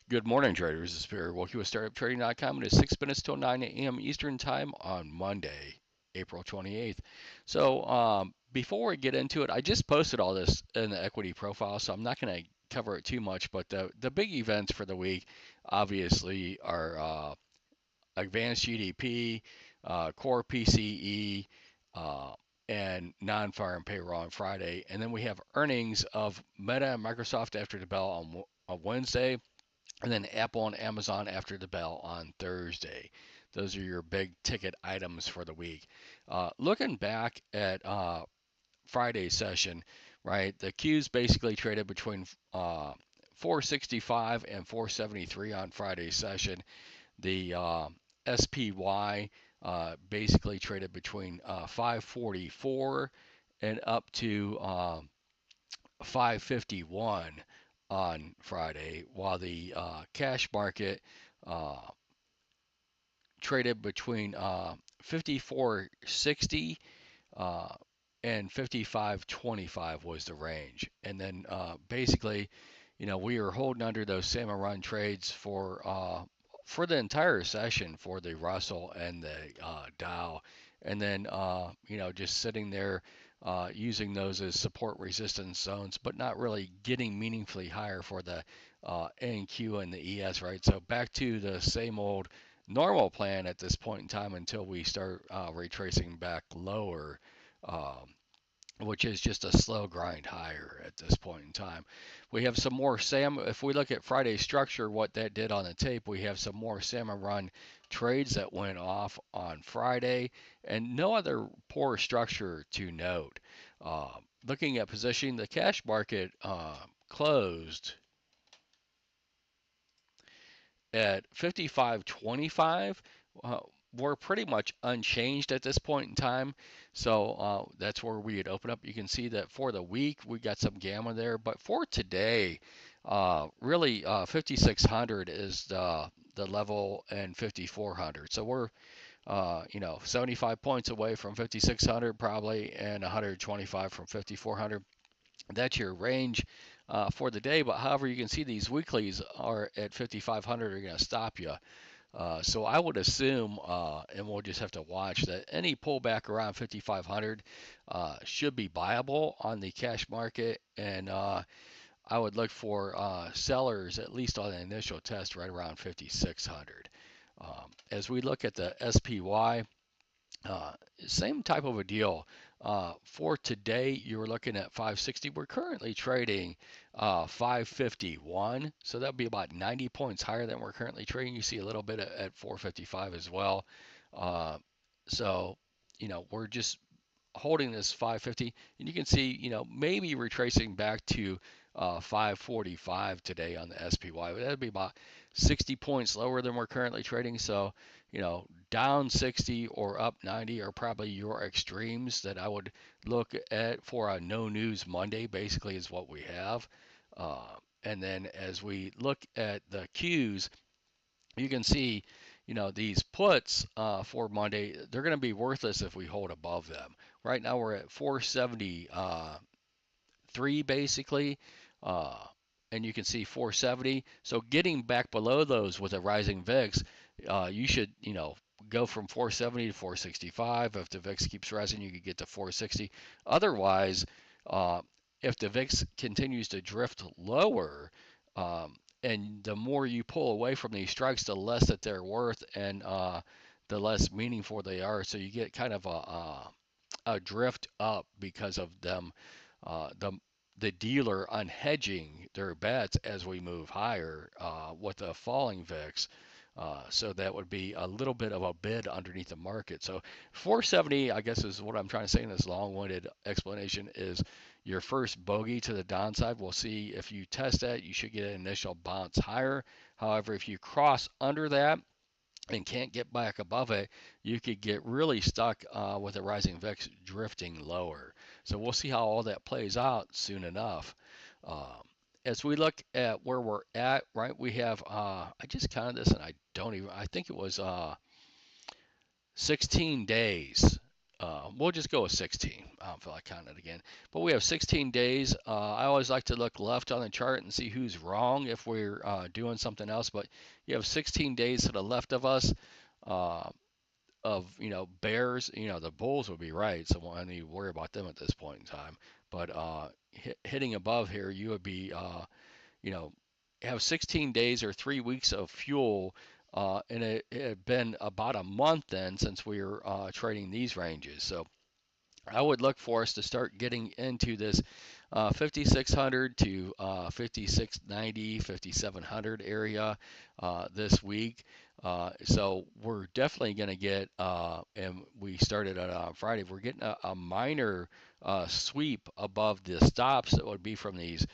Good morning, traders. This is Perry Wilkie with StartupTrading.com. It is 6 minutes till 9 a.m. Eastern Time on Monday, April 28th. Before we get into it, I just posted all this in the equity profile, so I'm not going to cover it too much. But the big events for the week, obviously, are advanced GDP, core PCE, uh, and non-farm payroll on Friday. And then we have earnings of Meta and Microsoft after the bell on Wednesday, and then Apple and Amazon after the bell on Thursday. Those are your big ticket items for the week. Looking back at Friday's session, right, the Qs basically traded between 465 and 473 on Friday's session. The SPY basically traded between 544 and up to 551 on Friday, while the cash market uh, traded between 54.60 uh, and 55.25 was the range. And then basically, we were holding under those salmon run trades for the entire session for the Russell and the Dow, and then just sitting there using those as support resistance zones, but not really getting meaningfully higher for the NQ and the ES, right? So back to the same old normal plan at this point in time until we start retracing back lower. Um, which is just a slow grind higher at this point in time. We have some more if we look at Friday's structure, what that did on the tape, we have some more salmon run trades that went off on Friday, and no other poor structure to note. Looking at positioning, the cash market closed at 55.25. Uh, we're pretty much unchanged at this point in time. So that's where we had opened up. You can see that for the week, we got some gamma there. But for today, really 5,600 is the level and 5,400. So we're 75 points away from 5,600 probably and 125 from 5,400. That's your range for the day. But however, you can see these weeklies are at 5,500 are going to stop you. So I would assume, and we'll just have to watch, that any pullback around 5,500 should be viable on the cash market. And I would look for sellers, at least on the initial test, right around 5,600. As we look at the SPY, uh, same type of a deal. For today, you were looking at 560. We're currently trading 551, so that would be about 90 points higher than we're currently trading. You see a little bit at 455 as well. Uh, so, we're just holding this 550, and you can see, maybe retracing back to 545 today on the SPY. But that'd be about 60 points lower than we're currently trading. So, down 60 or up 90 are probably your extremes that I would look at for a no news Monday, basically, is what we have. And then as we look at the Qs, you can see, these puts for Monday, they're going to be worthless if we hold above them. Right now we're at 473 basically, uh, and you can see 470. So getting back below those with a rising VIX, you should, go from 470 to 465. If the VIX keeps rising, you could get to 460. Otherwise, uh, if the VIX continues to drift lower, and the more you pull away from these strikes, the less that they're worth, and the less meaningful they are. So you get kind of a drift up because of them, the dealer unhedging their bets as we move higher with a falling VIX. So that would be a little bit of a bid underneath the market. So 470, I guess, is what I'm trying to say in this long-winded explanation, is your first bogey to the downside. We'll see if you test that. You should get an initial bounce higher. However, if you cross under that and can't get back above it, you could get really stuck with a rising VIX drifting lower. So we'll see how all that plays out soon enough. Um, as we look at where we're at, right, we have, I just counted this and I don't even, I think it was 16 days we'll just go with 16. I don't feel like counting it again. But we have 16 days. I always like to look left on the chart and see who's wrong if we're doing something else. But you have 16 days to the left of us. Uh, of bears, the bulls would be right, so I need to worry about them at this point in time. But hitting above here, you would be you know have 16 days or 3 weeks of fuel, and it had been about a month then since we were trading these ranges. So I would look for us to start getting into this 5600 to 5690, 5700 area this week. So we're definitely going to get, and we started on Friday, we're getting a minor sweep above the stops that would be from these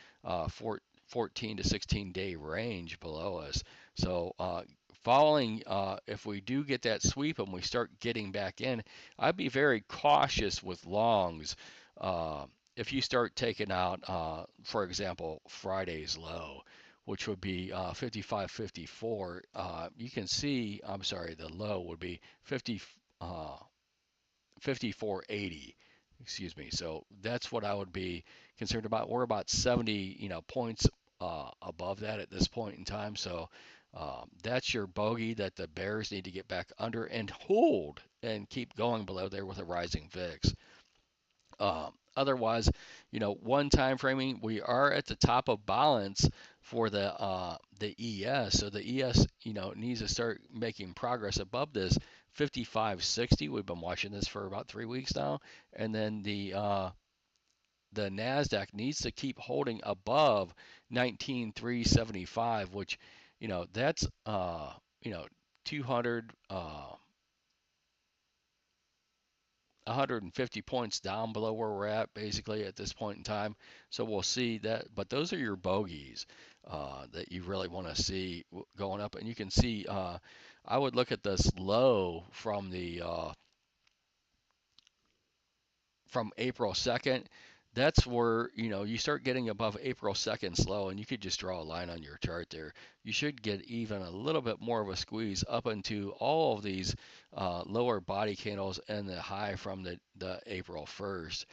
14 to 16 day range below us. So following, if we do get that sweep and we start getting back in, I'd be very cautious with longs. If you start taking out, for example, Friday's low, which would be 55.54, you can see, I'm sorry, the low would be 54.80. Excuse me. So that's what I would be concerned about. We're about 70, points above that at this point in time. So that's your bogey that the bears need to get back under and hold and keep going below there with a rising VIX. Otherwise, one time framing, we are at the top of balance for the ES. So the ES, needs to start making progress above this 55.60. We've been watching this for about 3 weeks now, and then the Nasdaq needs to keep holding above 19,375, which, that's 200. 150 points down below where we're at basically at this point in time. So we'll see that, but those are your bogeys that you really want to see going up. And you can see, I would look at this low from April 2nd. That's where you start getting above April 2nd's low, and you could just draw a line on your chart there. You should get even a little bit more of a squeeze up into all of these lower body candles and the high from the April 1st.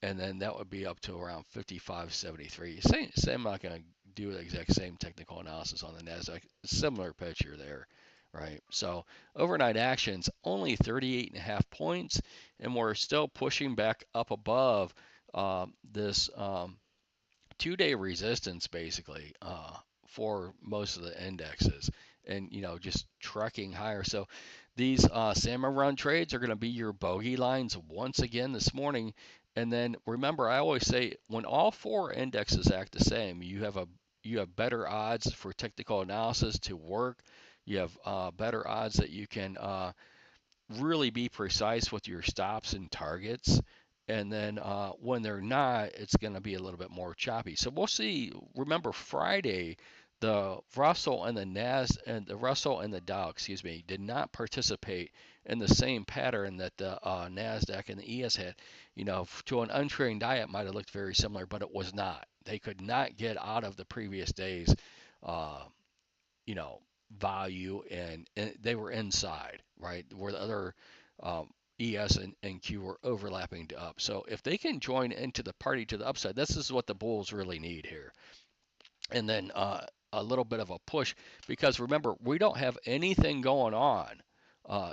And then that would be up to around 55.73. Same, I'm not going to do the exact same technical analysis on the Nasdaq. Similar picture there, right? So overnight actions only 38.5 points, and we're still pushing back up above this 2-day resistance basically for most of the indexes, and just trucking higher. So these salmon run trades are going to be your bogey lines once again this morning. And then remember, I always say when all four indexes act the same, you have better odds for technical analysis to work. You have better odds that you can really be precise with your stops and targets. And then when they're not, it's going to be a little bit more choppy. So we'll see. Remember, Friday, the Russell and the Russell and the Dow, excuse me, did not participate in the same pattern that the Nasdaq and the ES had. To an untrained eye, it might have looked very similar, but it was not. They could not get out of the previous days. Uh, you know, value, and they were inside, right? Where the other ES and Q were overlapping to up. So if they can join into the party to the upside, this is what the bulls really need here. And then a little bit of a push, because remember, we don't have anything going on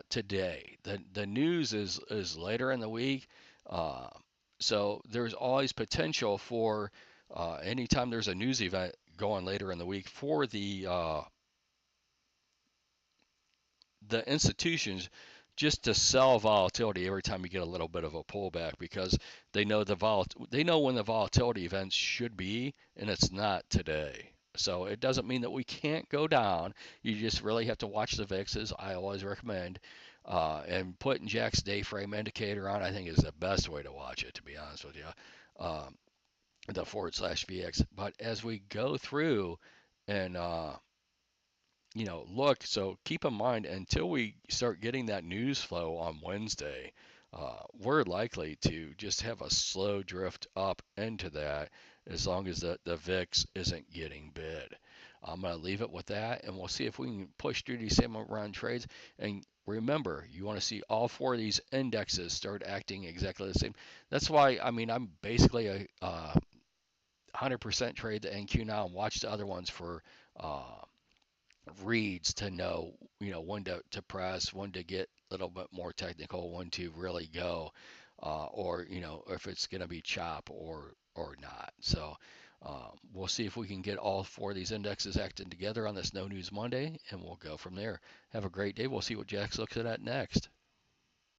today. The news is later in the week. Uh, so there's always potential for anytime there's a news event going later in the week for the institutions just to sell volatility every time you get a little bit of a pullback, because they know when the volatility events should be, and it's not today. So it doesn't mean that we can't go down. You just really have to watch the VIXs. I always recommend, and putting Jack's day frame indicator on, I think, is the best way to watch it, to be honest with you. The /VX. But as we go through and look, so keep in mind, until we start getting that news flow on Wednesday, we're likely to just have a slow drift up into that, as long as the VIX isn't getting bid. I'm going to leave it with that, and we'll see if we can push through these same run trades. And remember, you want to see all four of these indexes start acting exactly the same. That's why, I mean, I'm basically a 100% trade the NQ now and watch the other ones for uh, reads to know, when to press, when to get a little bit more technical, when to really go, or if it's going to be chop or not. So we'll see if we can get all four of these indexes acting together on this No News Monday, and we'll go from there. Have a great day. We'll see what Jack's looking at next.